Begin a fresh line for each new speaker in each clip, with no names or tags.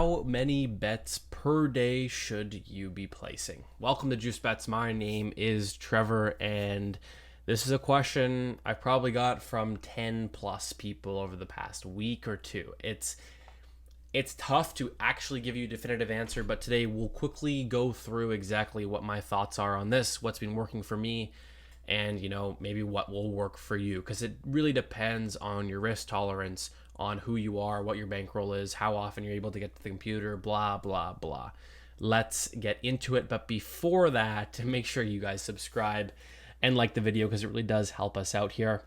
How many bets per day should you be placing? Welcome to Juice Bets. My name is Trevor, and this is a question I probably got from 10 plus people over the past week or two. It's tough to actually give you a definitive answer, but today we'll quickly go through exactly what my thoughts are on this, what's been working for me, and maybe what will work for you, because it really depends on your risk tolerance, on who you are, what your bankroll is, how often you're able to get to the computer, blah blah blah. Let's get into it, but before that, make sure you guys subscribe and like the video, because it really does help us out here.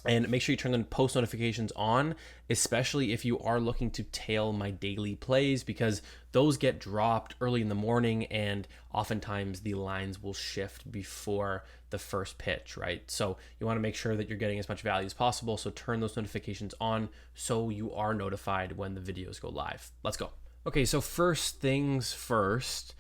And make sure you turn the post notifications on, especially if you are looking to tail my daily plays, because those get dropped early in the morning and oftentimes the lines will shift before the first pitch, right? So you want to make sure that you're getting as much value as possible. So turn those notifications on so you are notified when the videos go live. Let's go. Okay, so first things first.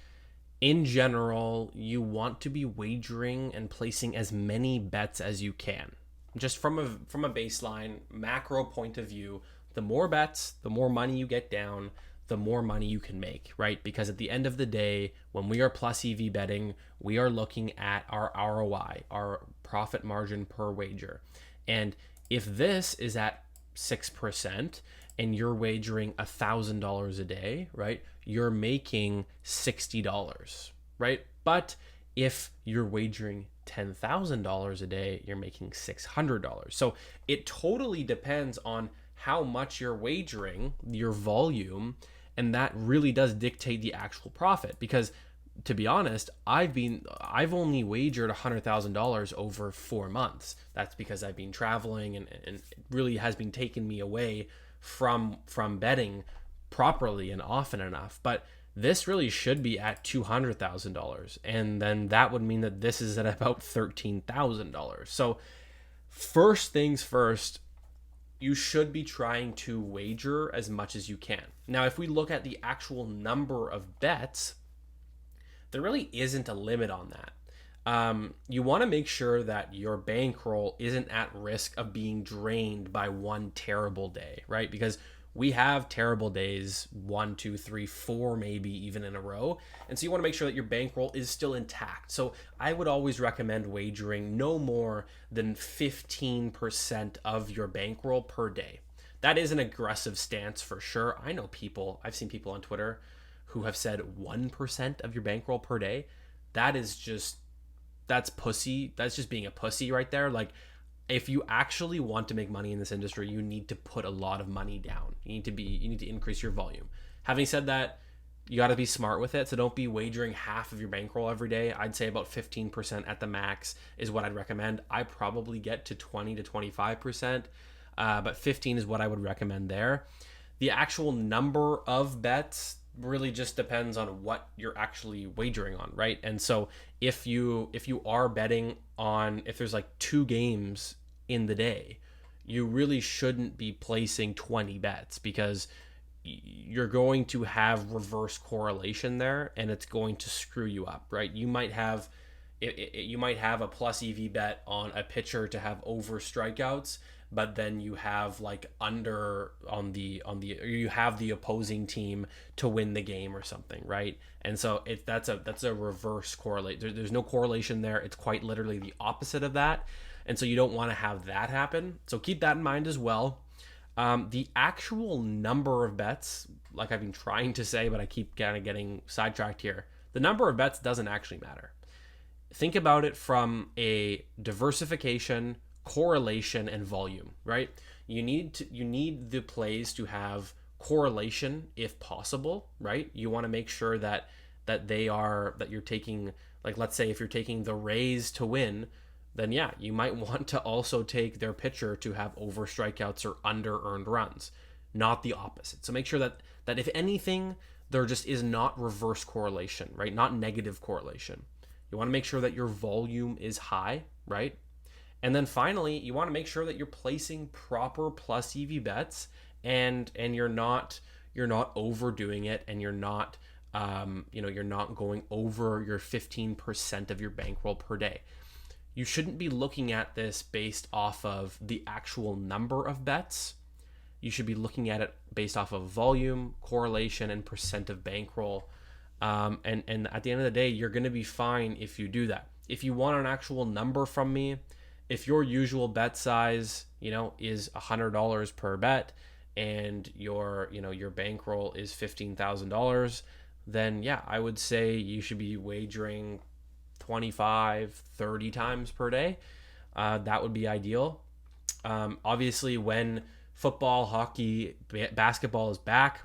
In general, you want to be wagering and placing as many bets as you can. Just from a baseline macro point of view, the more bets, the more money you get down, the more money you can make, right? Because at the end of the day, when we are plus EV betting, we are looking at our ROI, our profit margin per wager. And if this is at 6% and you're wagering $1,000 a day, right? You're making $60, right? But if you're wagering $10,000 a day, you're making $600. So it totally depends on how much you're wagering, your volume, and that really does dictate the actual profit. Because to be honest, I've only wagered $100,000 over 4 months. That's because I've been traveling, and it really has been taking me away from betting properly and often enough. But this really should be at $200,000, and then that would mean that this is at about $13,000. So first things first, you should be trying to wager as much as you can. Now, if we look at the actual number of bets, there really isn't a limit on that. You want to make sure that your bankroll isn't at risk of being drained by one terrible day, right? Because we have terrible days, 1, 2, 3, 4, maybe even in a row. And so you want to make sure that your bankroll is still intact. So I would always recommend wagering no more than 15% of your bankroll per day. That is an aggressive stance for sure. I've seen people on Twitter who have said 1% of your bankroll per day. That's pussy. That's just being a pussy right there. Like, if you actually want to make money in this industry, you need to put a lot of money down. You need to increase your volume. Having said that, you got to be smart with it. So don't be wagering half of your bankroll every day. I'd say about 15% at the max is what I'd recommend. I probably get to 20 to 25%, but 15 is what I would recommend there. The actual number of bets really just depends on what you're actually wagering on, right? And so if you are betting on, if there's like 2 games in the day, you really shouldn't be placing 20 bets, because you're going to have reverse correlation there, and it's going to screw you up, right? You might have a plus EV bet on a pitcher to have over strikeouts, but then you have like under on the or you have the opposing team to win the game or something, right? And so that's a reverse correlate. There's no correlation there. It's quite literally the opposite of that. And so you don't want to have that happen. So keep that in mind as well. The actual number of bets, like I've been trying to say, but I keep kind of getting sidetracked here. The number of bets doesn't actually matter. Think about it from a diversification, correlation, and volume, right? You need the plays to have correlation if possible, right? You want to make sure that you're taking, like, let's say if you're taking the Rays to win, then yeah, you might want to also take their pitcher to have over strikeouts or under earned runs, not the opposite. So make sure that if anything, there just is not reverse correlation, right? Not negative correlation. You want to make sure that your volume is high, right? And then finally, you want to make sure that you're placing proper plus EV bets, and you're not overdoing it, and you're not going over your 15% of your bankroll per day. You shouldn't be looking at this based off of the actual number of bets. you should be looking at it based off of volume, correlation, and percent of bankroll. And at the end of the day, you're going to be fine if you do that. If you want an actual number from me, if your usual bet size, is $100 per bet, and your bankroll is $15,000, then yeah, I would say you should be wagering 25, 30 times per day. That would be ideal. Obviously, when football, hockey, basketball is back,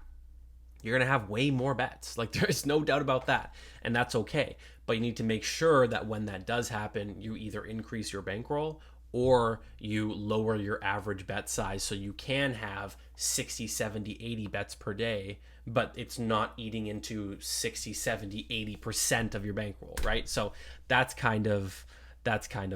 you're going to have way more bets. Like, there's no doubt about that. And that's okay. But you need to make sure that when that does happen, you either increase your bankroll or you lower your average bet size so you can have 60, 70, 80 bets per day, but it's not eating into 60, 70, 80% of your bankroll, right? So that's kind of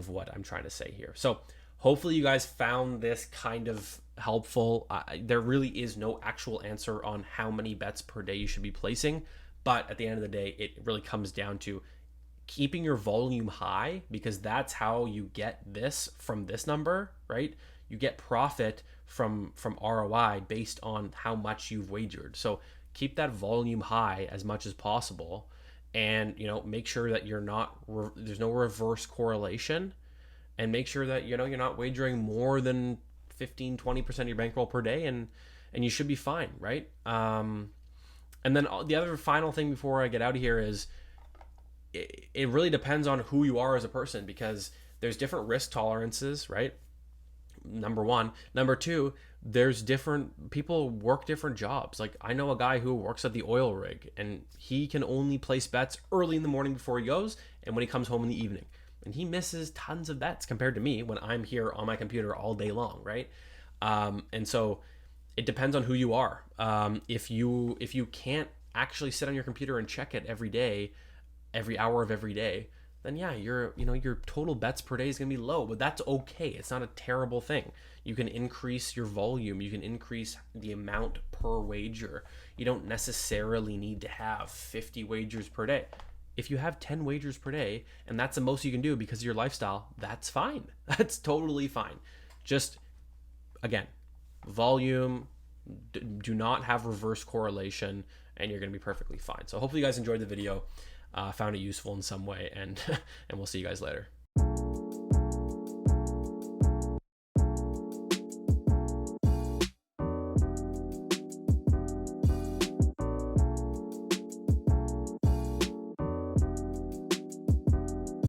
what I'm trying to say here. So hopefully you guys found this kind of helpful. There really is no actual answer on how many bets per day you should be placing, but at the end of the day, it really comes down to keeping your volume high, because that's how you get this from this number, right? You get profit from ROI based on how much you've wagered. So keep that volume high as much as possible, and make sure that there's no reverse correlation, and make sure that you're not wagering more than 15-20% of your bankroll per day, and you should be fine, right? And then the other final thing before I get out of here is it really depends on who you are as a person, because there's different risk tolerances, right? Number one. Number two, there's different people work different jobs. Like, I know a guy who works at the oil rig, and he can only place bets early in the morning before he goes, and when he comes home in the evening. And he misses tons of bets compared to me when I'm here on my computer all day long, right? And so it depends on who you are. If you can't actually sit on your computer and check it every day, every hour of every day, then yeah, your total bets per day is gonna be low, but that's okay. It's not a terrible thing. You can increase your volume, you can increase the amount per wager. You don't necessarily need to have 50 wagers per day. If you have 10 wagers per day and that's the most you can do because of your lifestyle, that's fine. That's totally fine. Just, again, volume, do not have reverse correlation, and you're gonna be perfectly fine. So hopefully you guys enjoyed the video. Found it useful in some way, and we'll see you guys later.